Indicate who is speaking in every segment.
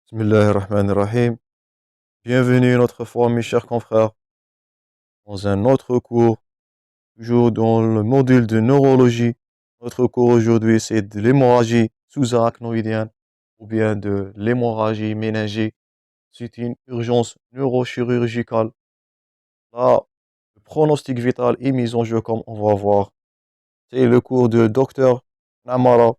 Speaker 1: Bismillahirrahmanirrahim. Bienvenue une autre fois, mes chers confrères, dans un autre cours, toujours dans le module de neurologie. Notre cours aujourd'hui, c'est de l'hémorragie sous-arachnoïdienne ou bien de l'hémorragie méningée. C'est une urgence neurochirurgicale. Là, le pronostic vital est mis en jeu, comme on va voir. C'est le cours de Dr Namara.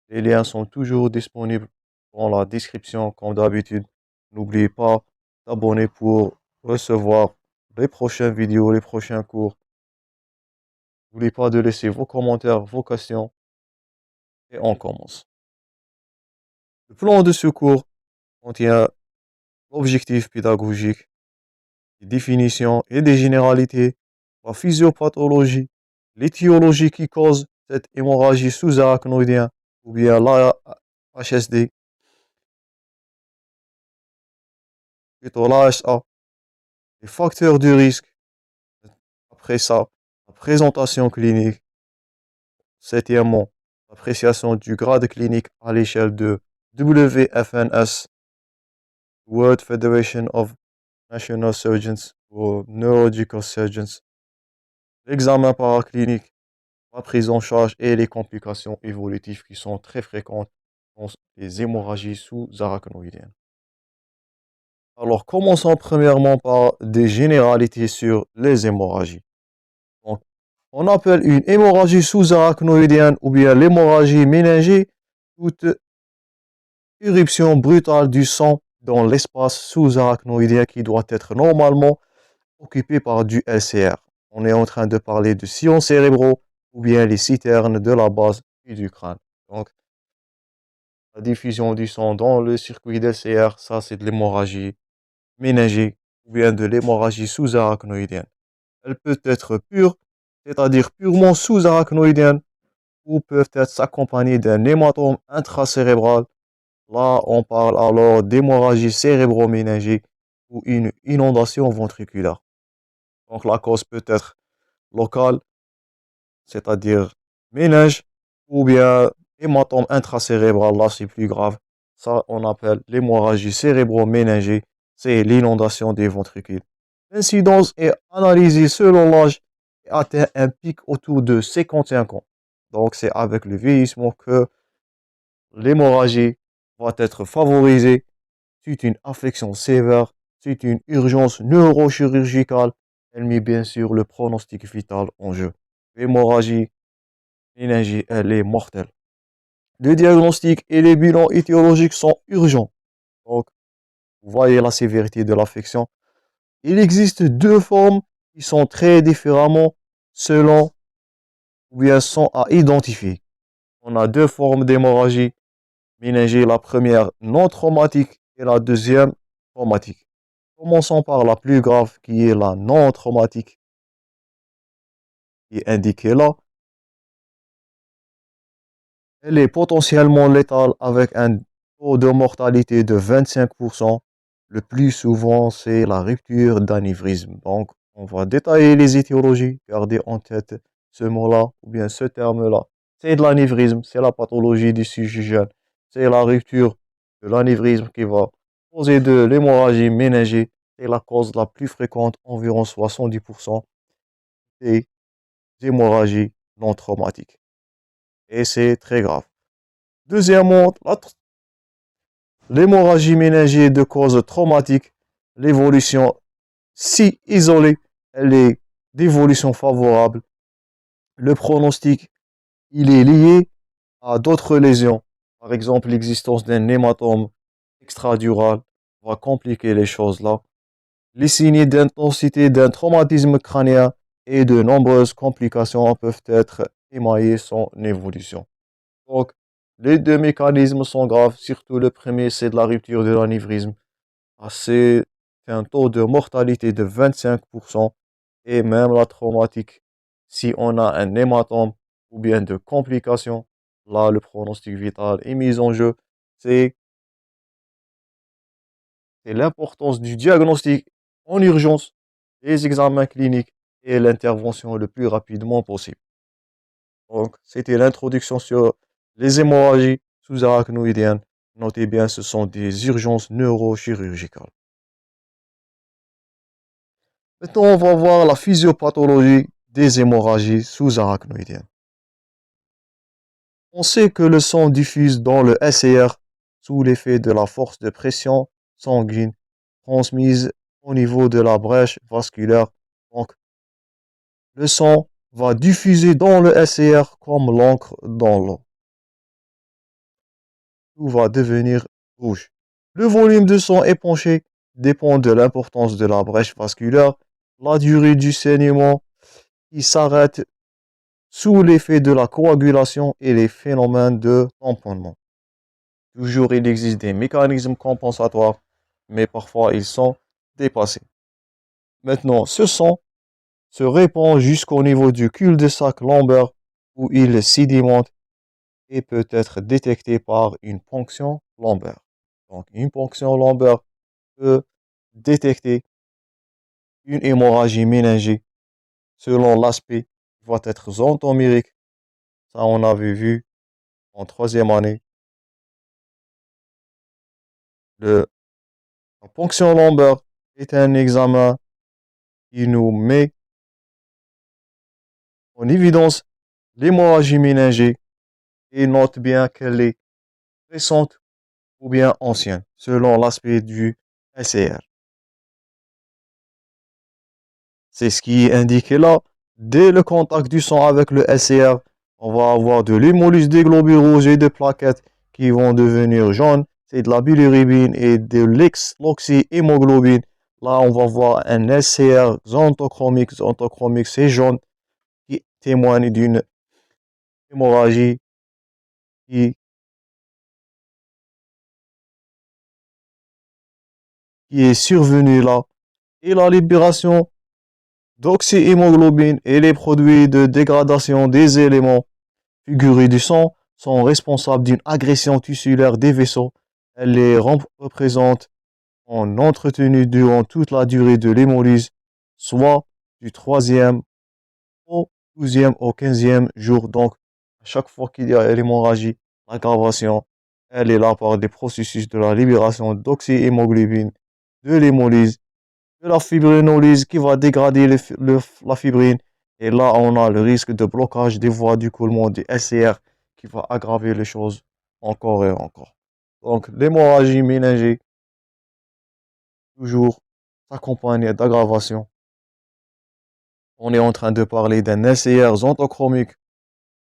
Speaker 1: Les liens sont toujours disponibles dans la description, comme d'habitude. N'oubliez pas d'abonner pour recevoir les prochaines vidéos, les prochains cours. N'oubliez pas de laisser vos commentaires, vos questions. Et on commence. Le plan de ce cours contient l'objectif pédagogique, des définitions et des généralités, la physiopathologie, l'étiologie qui cause cette hémorragie sous-arachnoïdienne ou bien la HSD, plutôt l'AHA, les facteurs de risque. Après ça, la présentation clinique. Septièmement, l'appréciation du grade clinique à l'échelle de WFNS, World Federation of National Surgeons ou Neurological Surgeons. L'examen paraclinique, la prise en charge et les complications évolutives qui sont très fréquentes dans les hémorragies sous-arachnoïdiennes. Alors, commençons premièrement par des généralités sur les hémorragies. Donc, on appelle une hémorragie sous-arachnoïdienne ou bien l'hémorragie méningée toute éruption brutale du sang dans l'espace sous-arachnoïdien qui doit être normalement occupé par du LCR. On est en train de parler de sillons cérébraux ou bien les citernes de la base et du crâne. Donc, la diffusion du sang dans le circuit d'LCR, ça c'est de l'hémorragie méningée ou bien de l'hémorragie sous-arachnoïdienne. Elle peut être pure, c'est-à-dire purement sous-arachnoïdienne, ou peuvent être s'accompagner d'un hématome intracérébral. Là, on parle alors d'hémorragie cérébro-méningée ou une inondation ventriculaire. Donc la cause peut être locale, c'est-à-dire méninge, ou bien hématome intracérébral, là c'est plus grave. Ça, on appelle l'hémorragie cérébro-méningée, c'est l'inondation des ventricules. L'incidence est analysée selon l'âge et atteint un pic autour de 55 ans. Donc c'est avec le vieillissement que l'hémorragie va être favorisée. C'est une affection sévère, c'est une urgence neurochirurgicale. Elle met bien sûr le pronostic vital en jeu. L'hémorragie, l'énergie, elle est mortelle. Le diagnostic et les bilans étiologiques sont urgents. Donc, vous voyez la sévérité de l'affection. Il existe deux formes qui sont très différemment selon ou bien sont à identifier. On a deux formes d'hémorragie méningée, la première non traumatique et la deuxième traumatique. Commençons par la plus grave qui est la non traumatique, qui est indiquée là. Elle est potentiellement létale avec un taux de mortalité de 25%. Le plus souvent, c'est la rupture d'anévrisme. Donc, on va détailler les étiologies, garder en tête ce mot-là ou bien ce terme-là. C'est de l'anévrisme, c'est la pathologie du sujet jeune. C'est la rupture de l'anévrisme qui va causer de l'hémorragie méningée. C'est la cause la plus fréquente, environ 70% des hémorragies non traumatiques. Et c'est très grave. Deuxièmement, l'hémorragie méningée de cause traumatique, l'évolution, si isolée, elle est d'évolution favorable. Le pronostic, il est lié à d'autres lésions. Par exemple, l'existence d'un hématome extradural va compliquer les choses là. Les signes d'intensité d'un traumatisme crânien et de nombreuses complications peuvent être émaillés son évolution. Donc, les deux mécanismes sont graves, surtout le premier, c'est de la rupture de l'anévrisme. C'est un taux de mortalité de 25% et même la traumatique. Si on a un hématome ou bien de complications, là, le pronostic vital est mis en jeu. C'est l'importance du diagnostic en urgence, les examens cliniques et l'intervention le plus rapidement possible. Donc, c'était l'introduction sur les hémorragies sous-arachnoïdiennes. Notez bien, ce sont des urgences neurochirurgicales. Maintenant, on va voir la physiopathologie des hémorragies sous-arachnoïdiennes. On sait que le sang diffuse dans le SCR sous l'effet de la force de pression sanguine transmise au niveau de la brèche vasculaire. Donc, le sang va diffuser dans le SCR comme l'encre dans l'eau. Tout va devenir rouge. Le volume de sang épanché dépend de l'importance de la brèche vasculaire, la durée du saignement qui s'arrête sous l'effet de la coagulation et les phénomènes de tamponnement. Toujours, il existe des mécanismes compensatoires, mais parfois ils sont dépassés. Maintenant, ce sang se répand jusqu'au niveau du cul-de-sac lombaire où il sédimente et peut être détecté par une ponction lombaire. Donc, une ponction lombaire peut détecter une hémorragie méningée selon l'aspect qui va être zone-tomérique. Ça, on avait vu en troisième année. La ponction lombaire est un examen qui nous met en évidence l'hémorragie méningée et note bien qu'elle est récente ou bien ancienne, selon l'aspect du SCR. C'est ce qui est indiqué là. Dès le contact du sang avec le SCR, on va avoir de l'hémolyse des globules rouges et des plaquettes qui vont devenir jaunes. C'est de la bilirubine et de l'oxyhémoglobine. Là, on va voir un SCR xanthochromique. Xanthochromique, c'est jaune, qui témoigne d'une hémorragie qui est survenue là. Et la libération d'oxyhémoglobine et les produits de dégradation des éléments figurés du sang sont responsables d'une agression tissulaire des vaisseaux. Elle les représente en entretenu durant toute la durée de l'hémolyse, soit du 3e au 12e au 15e jour. Donc, à chaque fois qu'il y a l'hémorragie, l'aggravation, elle est là par des processus de la libération d'oxyhémoglobine, de l'hémolyse, de la fibrinolyse qui va dégrader la fibrine. Et là, on a le risque de blocage des voies du coulement du SCR qui va aggraver les choses encore et encore. Donc, l'hémorragie méningée, toujours s'accompagne d'aggravation. On est en train de parler d'un SCR xanthochromique,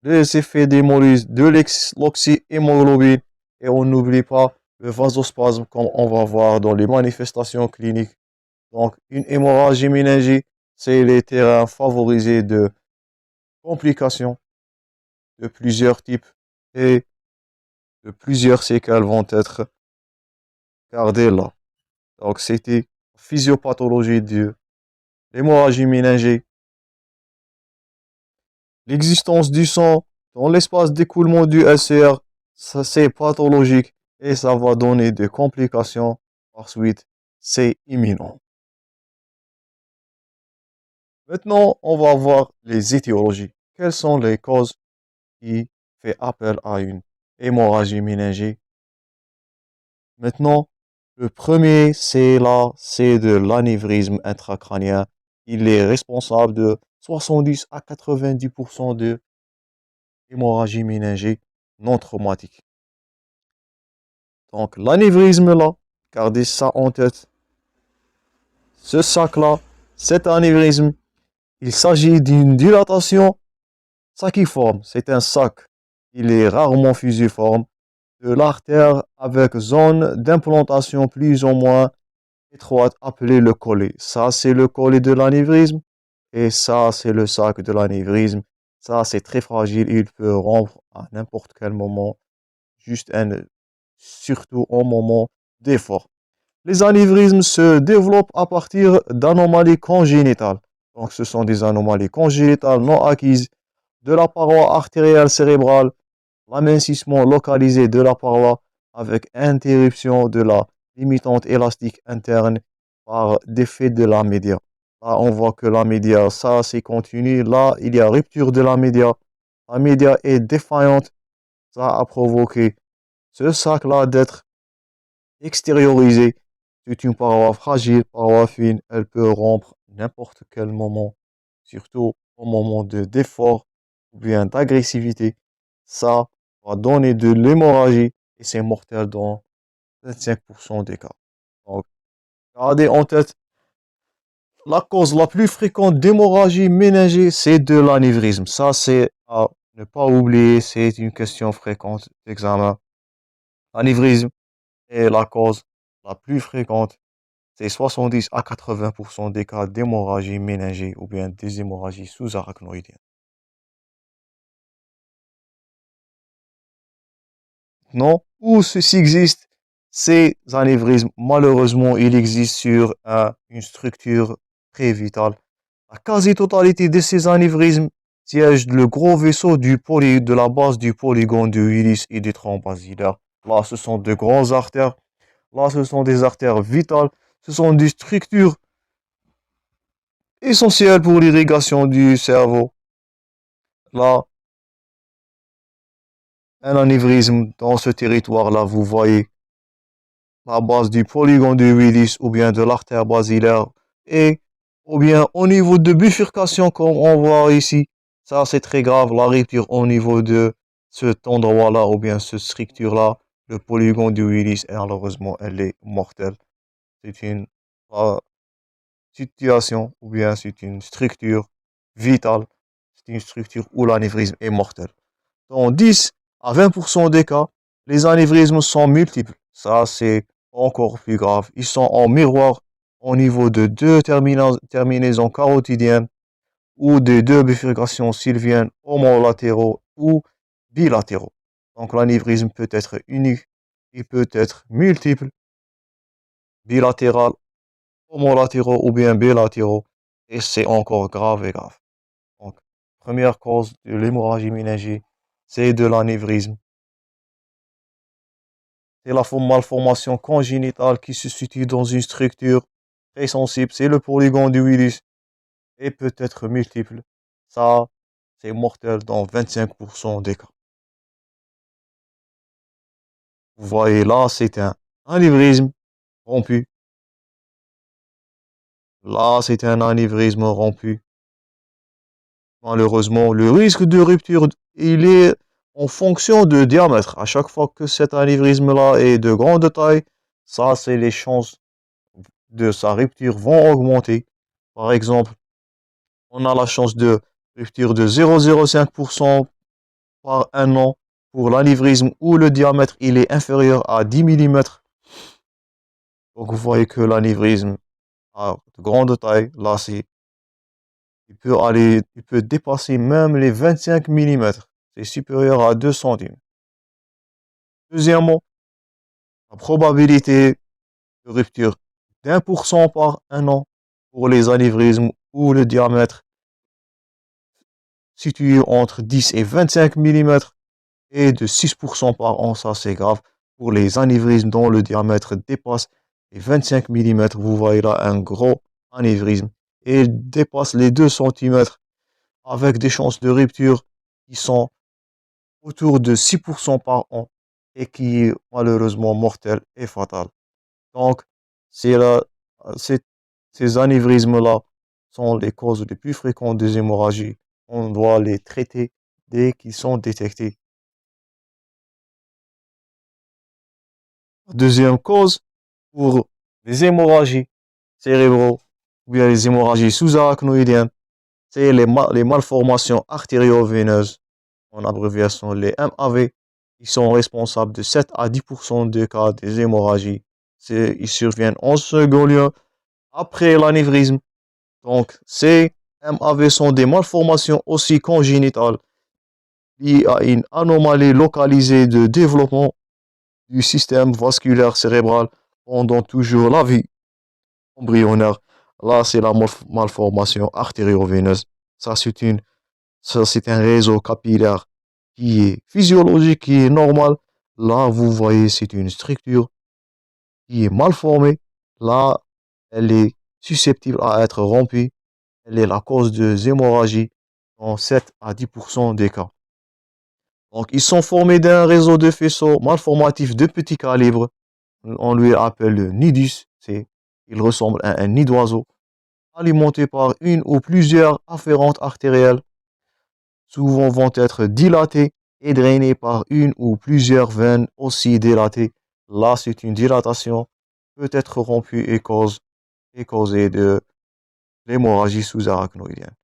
Speaker 1: des effets d'hémolyse, de l'oxyhémoglobine, et on n'oublie pas le vasospasme comme on va voir dans les manifestations cliniques. Donc, une hémorragie méningée, c'est les terrains favorisés de complications de plusieurs types et de plusieurs séquelles vont être gardées là. Donc, c'était physiopathologie de l'hémorragie méningée. L'existence du sang dans l'espace d'écoulement du SCR, ça c'est pathologique et ça va donner des complications. Ensuite, c'est imminent. Maintenant, on va voir les étiologies. Quelles sont les causes qui font appel à une hémorragie méningée? Maintenant, le premier, c'est de l'anévrisme intracrânien. Il est responsable de 70 à 90% de hémorragie méningée non traumatique. Donc, l'anévrisme là, gardez ça en tête. Ce sac-là, cet anévrisme, il s'agit d'une dilatation saciforme. C'est un sac. Il est rarement fusiforme de l'artère avec zone d'implantation plus ou moins étroite appelée le collet. Ça, c'est le collet de l'anévrisme et ça, c'est le sac de l'anévrisme. Ça, c'est très fragile. Il peut rompre à n'importe quel moment, surtout au moment d'effort. Les anévrismes se développent à partir d'anomalies congénitales. Donc, ce sont des anomalies congénitales non acquises de la paroi artérielle cérébrale, l'amincissement localisé de la paroi avec interruption de la limitante élastique interne par défait de la média. Là, on voit que la média, ça c'est continu. Là, il y a rupture de la média. La média est défaillante. Ça a provoqué ce sac-là d'être extériorisé. C'est une paroi fragile, paroi fine, elle peut rompre n'importe quel moment, surtout au moment d'effort ou bien d'agressivité. Ça va donner de l'hémorragie et c'est mortel dans 25% des cas. Donc, gardez en tête, la cause la plus fréquente d'hémorragie méningée, c'est de l'anévrisme. Ça, c'est à ne pas oublier, c'est une question fréquente d'examen. L'anévrisme est la cause la plus fréquente. C'est 70 à 80% des cas d'hémorragie méningée ou bien des hémorragies sous-arachnoïdiennes. Non, où ceci existe, ces anévrismes, malheureusement, il existe sur une structure très vitale. La quasi-totalité de ces anévrismes siège le gros vaisseau de la base du polygone de Willis et du tronc basilaire. Là, ce sont de grandes artères. Là, ce sont des artères vitales. Ce sont des structures essentielles pour l'irrigation du cerveau. Là, un anévrisme dans ce territoire-là, vous voyez la base du polygone de Willis ou bien de l'artère basilaire et ou bien au niveau de bifurcation comme on voit ici. Ça, c'est très grave, la rupture au niveau de cet endroit-là ou bien cette structure-là, le polygone de Willis, et malheureusement, elle est mortelle. C'est une situation ou bien c'est une structure vitale. C'est une structure où l'anévrisme est mortel. Dans 10 à 20% des cas, les anévrismes sont multiples. Ça, c'est encore plus grave. Ils sont en miroir au niveau de deux terminaisons carotidiennes ou de deux bifurcations sylviennes homolatéraux ou bilatéraux. Donc l'anévrisme peut être unique, il peut être multiple, bilatéral, homolatéraux ou bien bilatéraux. Et c'est encore grave et grave. Donc, première cause de l'hémorragie méningée, c'est de l'anévrisme. C'est la malformation congénitale qui se situe dans une structure très sensible. C'est le polygone de Willis et peut être multiple. Ça, c'est mortel dans 25% des cas. Vous voyez là, c'est un anévrisme rompu. Là, c'est un anévrisme rompu. Malheureusement, le risque de rupture, il est en fonction de diamètre. À chaque fois que cet anévrisme-là est de grande taille, ça, c'est les chances de sa rupture vont augmenter. Par exemple, on a la chance de rupture de 0,05% par un an pour l'anévrisme où le diamètre il est inférieur à 10 mm. Donc vous voyez que l'anévrisme a de grande taille, là il peut dépasser même les 25 mm. C'est supérieur à 2 centimes. Deuxièmement, la probabilité de rupture d'1% par un an pour les anévrismes où le diamètre situé entre 10 et 25 mm et de 6% par an, ça c'est grave. Pour les anévrismes dont le diamètre dépasse les 25 mm, vous voyez là un gros anévrisme et il dépasse les 2 cm avec des chances de rupture qui sont autour de 6% par an et qui est malheureusement mortel et fatal. Donc, c'est là, c'est- ces anévrismes-là sont les causes les plus fréquentes des hémorragies. On doit les traiter dès qu'ils sont détectés. Deuxième cause pour les hémorragies cérébraux ou bien les hémorragies sous-arachnoïdiennes, c'est les malformations artério-veineuses, en abréviation les MAV. Ils sont responsables de 7 à 10% des cas des hémorragies. Ils surviennent en second lieu après l'anévrisme. Donc, ces MAV sont des malformations aussi congénitales liées à une anomalie localisée de développement du système vasculaire cérébral pendant toujours la vie embryonnaire. Là, c'est la malformation artério-veineuse. Ça, c'est un réseau capillaire qui est physiologique, qui est normal. Là, vous voyez, c'est une structure qui est mal formée. Là, elle est susceptible à être rompue. Elle est la cause de hémorragie dans 7 à 10% des cas. Donc, ils sont formés d'un réseau de faisceaux malformatifs de petit calibre. On lui appelle le nidus. Il ressemble à un nid d'oiseau, alimenté par une ou plusieurs afférentes artérielles, souvent vont être dilatées et drainées par une ou plusieurs veines aussi dilatées. Là, c'est une dilatation, peut être rompue et causée de l'hémorragie sous-arachnoïdienne.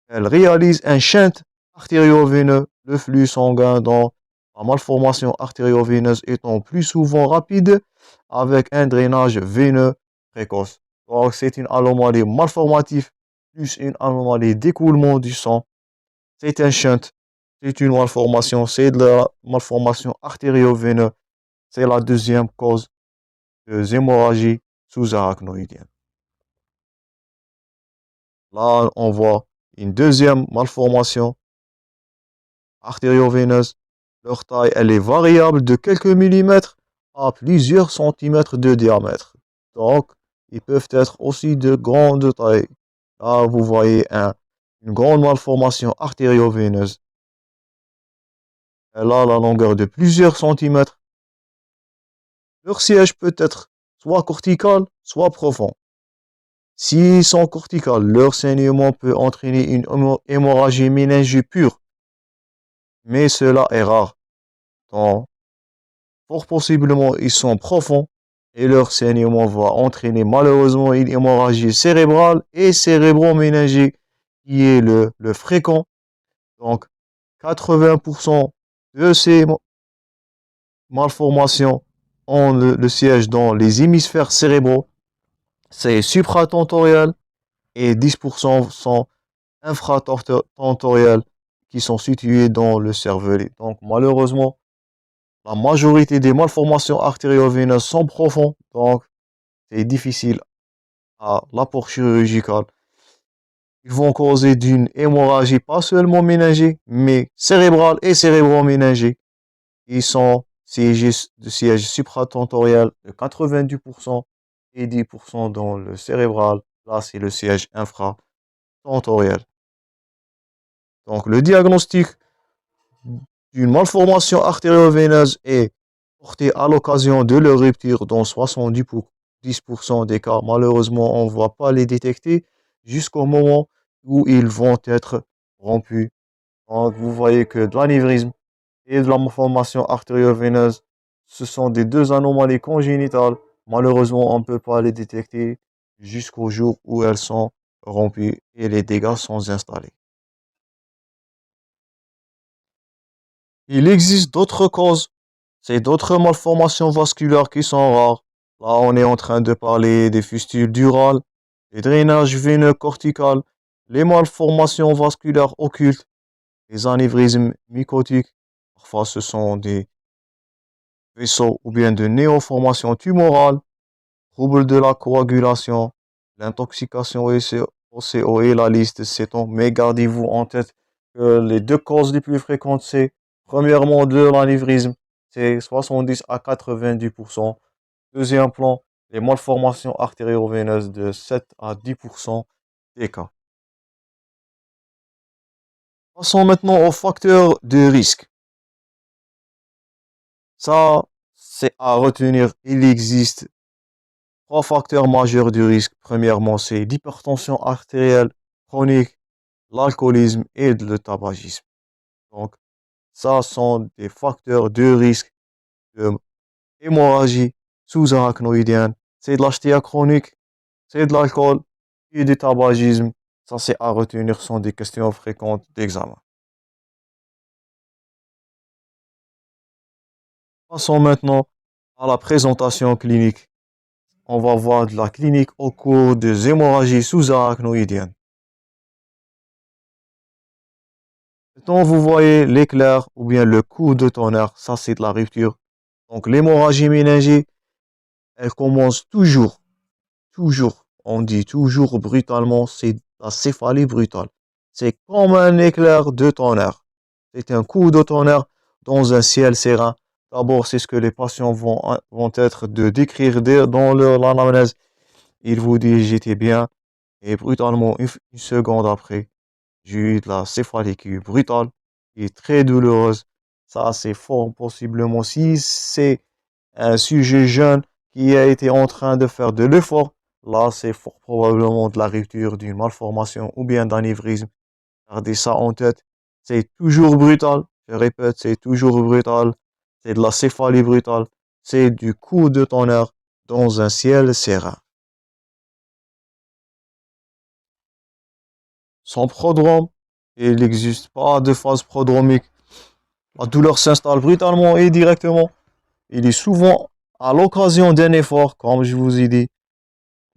Speaker 1: Elle réalise un shunt artério-veineux, le flux sanguin dans la malformation artério-veineuse étant plus souvent rapide avec un drainage veineux précoce. Donc, c'est une anomalie malformative plus une anomalie d'écoulement du sang. C'est un shunt, c'est une malformation, c'est de la malformation artério-veineuse. C'est la deuxième cause de hémorragie sous-arachnoïdienne. Là, on voit une deuxième malformation artério-veineuse. Leur taille, elle est variable de quelques millimètres à plusieurs centimètres de diamètre. Donc, ils peuvent être aussi de grande taille. Là, vous voyez une grande malformation artério-veineuse. Elle a la longueur de plusieurs centimètres. Leur siège peut être soit cortical, soit profond. S'ils sont corticales, leur saignement peut entraîner une hémorragie méningée pure, mais cela est rare. Donc, fort possiblement, ils sont profonds et leur saignement va entraîner malheureusement une hémorragie cérébrale et cérébro-méningée qui est le fréquent. Donc, 80% de ces malformations ont le siège dans les hémisphères cérébraux. C'est supratentoriel et 10% sont infratentoriels qui sont situés dans le cervelet. Donc, malheureusement, la majorité des malformations artério-veineuses sont profondes, donc c'est difficile à l'apport chirurgical. Ils vont causer d'une hémorragie pas seulement méningée, mais cérébrale et cérébro-méningée. Ils sont de siège supratentoriel de 90% et 10% dans le cérébral. Là, c'est le siège infratentoriel. Donc, le diagnostic d'une malformation artério-veineuse est porté à l'occasion de leur rupture dans 70% des cas. Malheureusement, on ne va pas les détecter jusqu'au moment où ils vont être rompus. Donc, vous voyez que de l'anévrisme et de la malformation artério-veineuse, ce sont des deux anomalies congénitales. Malheureusement, on ne peut pas les détecter jusqu'au jour où elles sont rompues et les dégâts sont installés. Il existe d'autres causes, c'est d'autres malformations vasculaires qui sont rares. Là, on est en train de parler des fistules durales, des drainages veineux corticales, les malformations vasculaires occultes, les anévrismes mycotiques. Parfois, ce sont des vaisseaux ou bien de néoformations tumorales, troubles de la coagulation, l'intoxication OCO et la liste s'étend. Mais gardez-vous en tête que les deux causes les plus fréquentes, c'est premièrement de l'anévrisme, c'est 70 à 90%. Deuxième plan, les malformations artério-veineuses de 7 à 10% des cas. Passons maintenant aux facteurs de risque. Ça, c'est à retenir. Il existe trois facteurs majeurs de risque. Premièrement, c'est l'hypertension artérielle chronique, l'alcoolisme et le tabagisme. Donc, ça sont des facteurs de risque de hémorragie sous-arachnoïdienne. C'est de l'HTA chronique, c'est de l'alcool et du tabagisme. Ça, c'est à retenir, sont des questions fréquentes d'examen. Passons maintenant à la présentation clinique. On va voir de la clinique au cours des hémorragies sous-arachnoïdiennes. Maintenant, vous voyez l'éclair ou bien le coup de tonnerre, ça c'est de la rupture. Donc l'hémorragie méningée, elle commence toujours, on dit toujours brutalement, c'est la céphalie brutale. C'est comme un éclair de tonnerre. C'est un coup de tonnerre dans un ciel serein. D'abord, c'est ce que les patients vont être de décrire dans leur anamnèse. Ils vous disent j'étais bien et brutalement, une seconde après, j'ai eu de la céphalie qui est brutale. qui est très douloureuse. Ça, c'est fort possiblement. Si c'est un sujet jeune qui a été en train de faire de l'effort, là, c'est fort probablement de la rupture, d'une malformation ou bien d'anévrisme. Gardez ça en tête. C'est toujours brutal. Je répète, c'est toujours brutal. C'est de la céphalie brutale. C'est du coup de tonnerre dans un ciel serein. Sans prodrome, il n'existe pas de phase prodromique. La douleur s'installe brutalement et directement. Il est souvent à l'occasion d'un effort, comme je vous ai dit.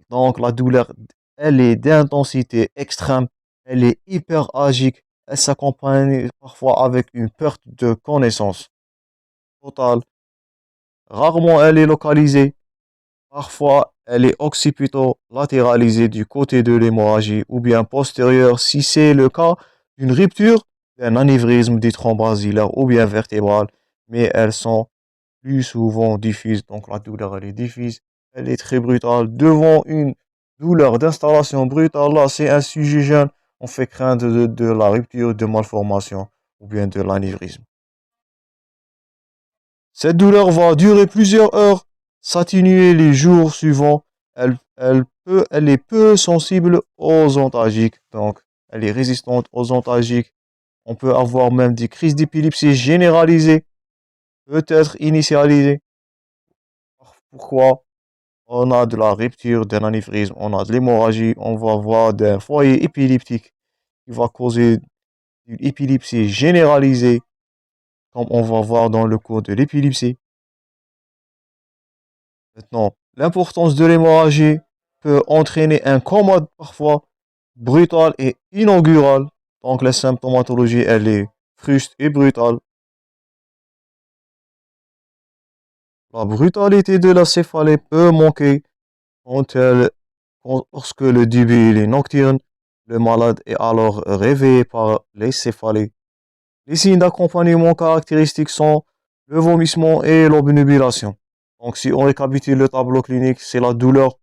Speaker 1: Donc la douleur, elle est d'intensité extrême, elle est hyperagique, elle s'accompagne parfois avec une perte de connaissance totale. Rarement elle est localisée, parfois elle est occipito-latéralisée du côté de l'hémorragie ou bien postérieure si c'est le cas d'une rupture, d'un anévrisme, des trombes basilaires ou bien vertébrales, mais elles sont plus souvent diffuse. Donc la douleur, elle est diffuse, elle est très brutale. Devant une douleur d'installation brutale, là, c'est un sujet jeune. On fait craindre de la rupture, de malformation ou bien de l'anévrisme. Cette douleur va durer plusieurs heures, s'atténuer les jours suivants. Elle est peu sensible aux antalgiques, donc elle est résistante aux antalgiques. On peut avoir même des crises d'épilepsie généralisées, peut-être initialisées. Pourquoi? On a de la rupture d'un anévrisme, on a de l'hémorragie, on va avoir d'un foyer épileptique qui va causer une épilepsie généralisée, comme on va voir dans le cours de l'épilepsie. Maintenant, l'importance de l'hémorragie peut entraîner un coma parfois brutal et inaugural. Donc la symptomatologie, elle est fruste et brutale. La brutalité de la céphalée peut manquer quand lorsque le début est nocturne, le malade est alors réveillé par les céphalées. Les signes d'accompagnement caractéristiques sont le vomissement et l'obnubilation. Donc, si on récapitule le tableau clinique, c'est la douleur,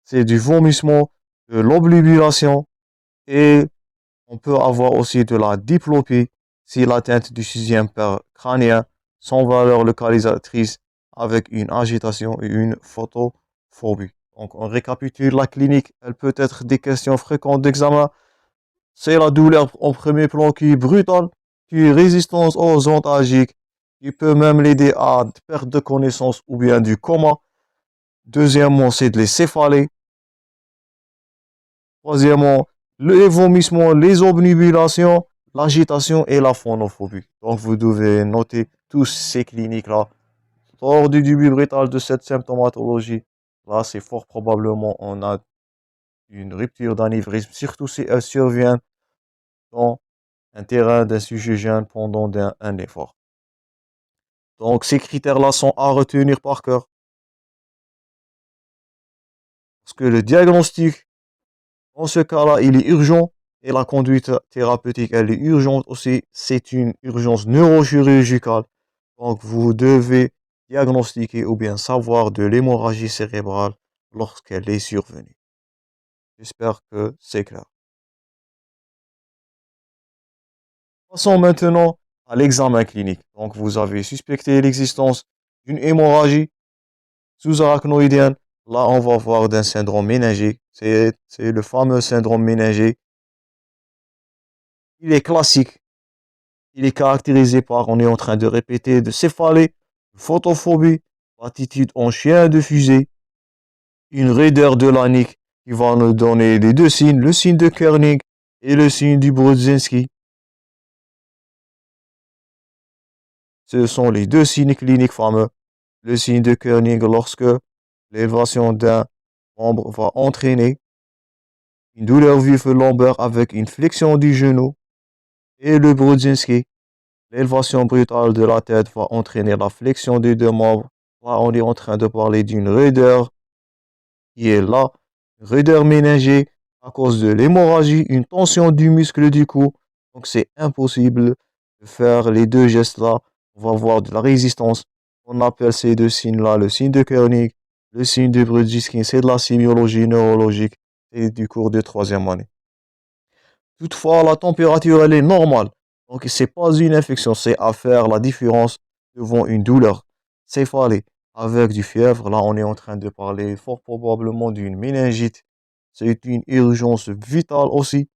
Speaker 1: c'est du vomissement, de l'obnubilation et on peut avoir aussi de la diplopie si l'atteinte du sixième paire crânien sans valeur localisatrice avec une agitation et une photophobie. Donc, on récapitule la clinique. Elle peut être des questions fréquentes d'examen. C'est la douleur en premier plan qui est brutale, qui est résistance aux antalgiques, qui peut même l'aider à perte de connaissance ou bien du coma. Deuxièmement, c'est de les céphalées. Troisièmement, les vomissements, les obnubilations, l'agitation et la phonophobie. Donc, vous devez noter tous ces cliniques-là. Lors du début brutal de cette symptomatologie, là, c'est fort probablement on a une rupture d'anévrisme, surtout si elle survient dans un terrain d'un sujet jeune pendant un effort. Donc, ces critères-là sont à retenir par cœur. Parce que le diagnostic, dans ce cas-là, il est urgent et la conduite thérapeutique, elle est urgente aussi. C'est une urgence neurochirurgicale. Donc, vous devez diagnostiquer ou bien savoir de l'hémorragie cérébrale lorsqu'elle est survenue. J'espère que c'est clair. Passons maintenant à l'examen clinique. Donc, vous avez suspecté l'existence d'une hémorragie sous-arachnoïdienne. Là, on va voir d'un syndrome méningé. C'est le fameux syndrome méningé. Il est classique. Il est caractérisé par, on est en train de répéter, de céphalée, de photophobie, attitude en chien de fusée, une raideur de la nuque qui va nous donner les deux signes, le signe de Kernig et le signe du Brudzinski. Ce sont les deux signes cliniques fameux. Le signe de Kernig lorsque l'élévation d'un membre va entraîner une douleur vive lombaire avec une flexion du genou et le Brudzinski. L'élévation brutale de la tête va entraîner la flexion des deux membres. Là, on est en train de parler d'une raideur qui est là, raideur méningée à cause de l'hémorragie, une tension du muscle du cou. Donc, c'est impossible de faire les deux gestes-là. On va avoir de la résistance. On appelle ces deux signes-là le signe de Kernig, le signe de Brudzinski. C'est de la sémiologie neurologique et du cours de troisième année. Toutefois, la température, elle est normale. Donc, c'est pas une infection, c'est à faire la différence devant une douleur céphalée avec du fièvre. Là, on est en train de parler fort probablement d'une méningite. C'est une urgence vitale aussi.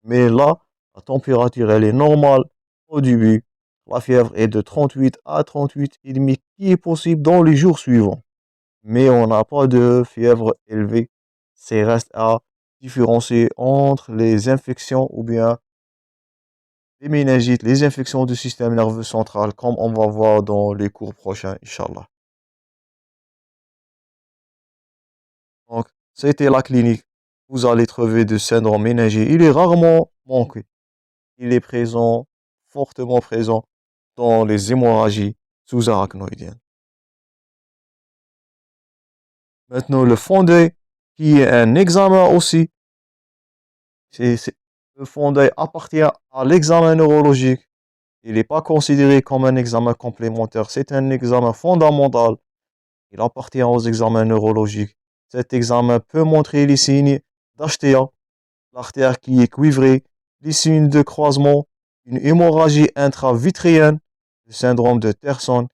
Speaker 1: Mais là, la température, elle est normale au début. La fièvre est de 38 à 38,5 qui est possible dans les jours suivants. Mais on n'a pas de fièvre élevée. C'est reste à différencier entre les infections ou bien les méningites, les infections du système nerveux central, comme on va voir dans les cours prochains, Inch'Allah. Donc, c'était la clinique. Vous allez trouver de syndrome méningé. Il est rarement manqué. Il est présent, fortement présent dans les hémorragies sous-arachnoïdiennes. Maintenant, le fondé, qui est un examen aussi. Le fondé appartient à l'examen neurologique. Il n'est pas considéré comme un examen complémentaire. C'est un examen fondamental. Il appartient aux examens neurologiques. Cet examen peut montrer les signes d'HTA, l'artère qui est cuivrée, les signes de croisement, une hémorragie intravitréenne, le syndrome de Terson,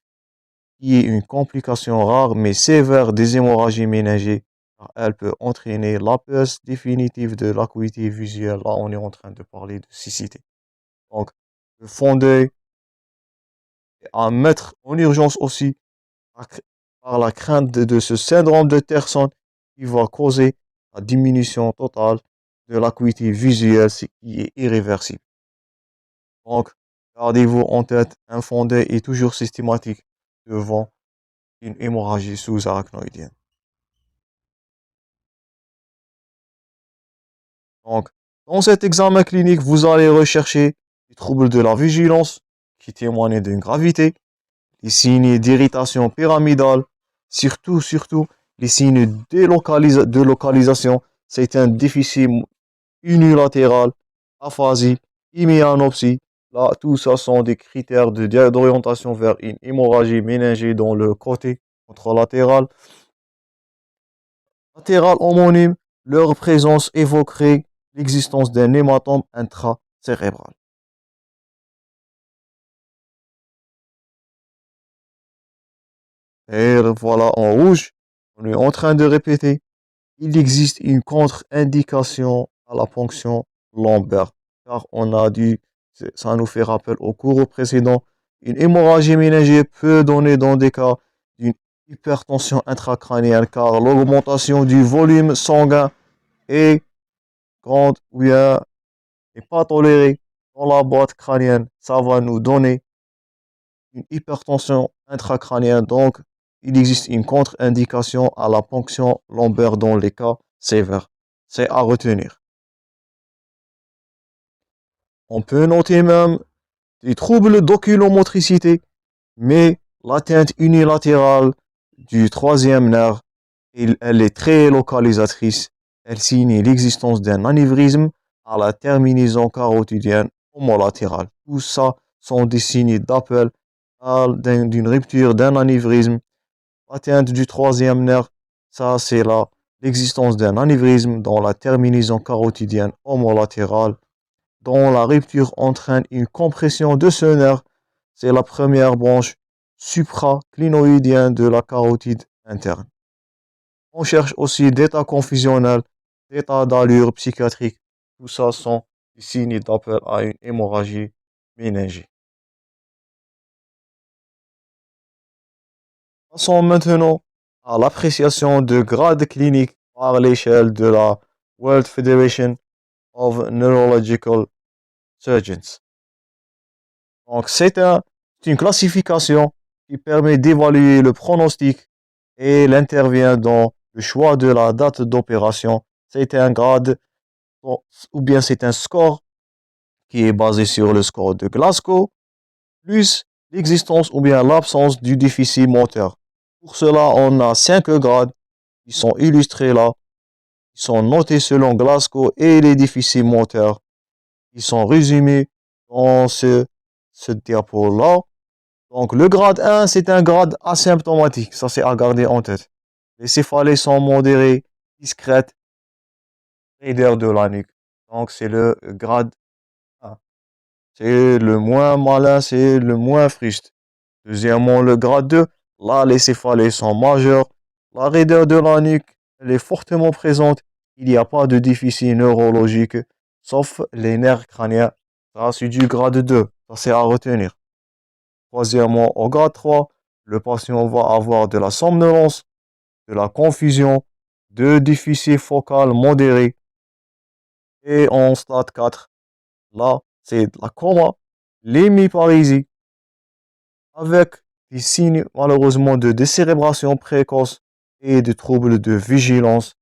Speaker 1: qui est une complication rare mais sévère des hémorragies méningées, car elle peut entraîner la perte définitive de l'acuité visuelle. Là, on est en train de parler de cécité. Donc, le fond d'œil est à mettre en urgence aussi par la crainte de ce syndrome de Terson qui va causer la diminution totale de l'acuité visuelle, ce qui est irréversible. Donc, gardez-vous en tête, un fondé est toujours systématique devant une hémorragie sous-arachnoïdienne. Donc, dans cet examen clinique, vous allez rechercher les troubles de la vigilance qui témoignent d'une gravité, les signes d'irritation pyramidale, surtout les signes de localisation. C'est un déficit unilatéral, aphasie, hémianopsie. Là, tout ça sont des critères d'orientation vers une hémorragie méningée dans le côté contralatéral. Latéral homonyme, leur présence évoquerait l'existence d'un hématome intracérébral. Et voilà en rouge, on est en train de répéter. Il existe une contre-indication à la ponction lombaire, car on a dit, ça nous fait rappel au cours précédent, une hémorragie méningée peut donner dans des cas d'une hypertension intracrânienne, car l'augmentation du volume sanguin est grande ou bien n'est pas tolérée dans la boîte crânienne. Ça va nous donner une hypertension intracrânienne, donc il existe une contre-indication à la ponction lombaire dans les cas sévères. C'est à retenir. On peut noter même des troubles d'oculomotricité, mais l'atteinte unilatérale du troisième nerf, elle est très localisatrice. Elle signe l'existence d'un anévrisme à la terminaison carotidienne homolatérale. Tout ça sont des signes d'appel d'une rupture d'un anévrisme. L'atteinte du troisième nerf, ça c'est là l'existence d'un anévrisme dans la terminaison carotidienne homolatérale, dont la rupture entraîne une compression de ce nerf. C'est la première branche supraclinoïdienne de la carotide interne. On cherche aussi d'état confusionnel, d'état d'allure psychiatrique. Tout ça sont des signes d'appel à une hémorragie méningée. Passons maintenant à l'appréciation de grades cliniques par l'échelle de la World Federation of Neurological Surgeons. Donc, une classification qui permet d'évaluer le pronostic et elle intervient dans le choix de la date d'opération. C'est un grade ou bien c'est un score qui est basé sur le score de Glasgow, plus l'existence ou bien l'absence du déficit moteur. Pour cela, on a 5 grades qui sont illustrés là. Ils sont notés selon Glasgow et les déficits moteurs. Ils sont résumés dans ce diapo-là. Donc, le grade 1, c'est un grade asymptomatique. Ça, c'est à garder en tête. Les céphalées sont modérées, discrètes, et d'air de la nuque. Donc, c'est le grade 1. c'est le moins malin, c'est le moins fruste. Deuxièmement, le grade 2, là, les céphalées sont majeures. La raideur de la nuque, elle est fortement présente. Il n'y a pas de déficit neurologique, sauf les nerfs crâniens. Ça, c'est du grade 2. Ça, c'est à retenir. Troisièmement, au grade 3, le patient va avoir de la somnolence, de la confusion, de déficit focal modéré. Et en stade 4, là, c'est la coma, l'hémiparésie, avec des signes malheureusement de décérébration précoce et de troubles de vigilance.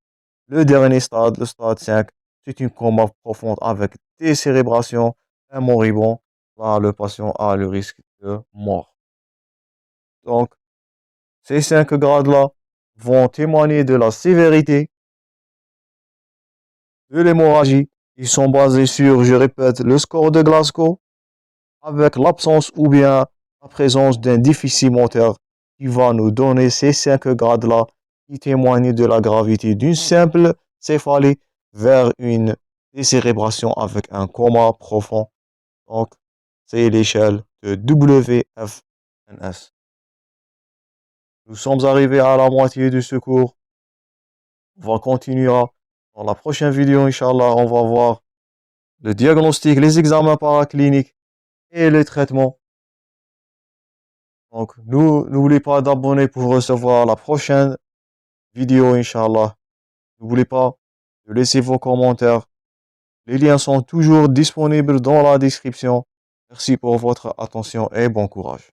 Speaker 1: Le dernier stade, le stade 5, c'est une coma profonde avec décérébration, un moribond. Là, le patient a le risque de mort. Donc, ces 5 grades-là vont témoigner de la sévérité de l'hémorragie. Ils sont basés sur, je répète, le score de Glasgow, avec l'absence ou bien la présence d'un déficit moteur qui va nous donner ces 5 grades-là qui témoignent de la gravité d'une simple céphalie vers une décérébration avec un coma profond. Donc, c'est l'échelle de WFNS. Nous sommes arrivés à la moitié du secours. On va continuer dans la prochaine vidéo, Inch'Allah. On va voir le diagnostic, les examens paracliniques et les traitements. Donc, n'oubliez pas d'abonner pour recevoir la prochaine vidéo, Inch'Allah. N'oubliez pas de laisser vos commentaires. Les liens sont toujours disponibles dans la description. Merci pour votre attention et bon courage.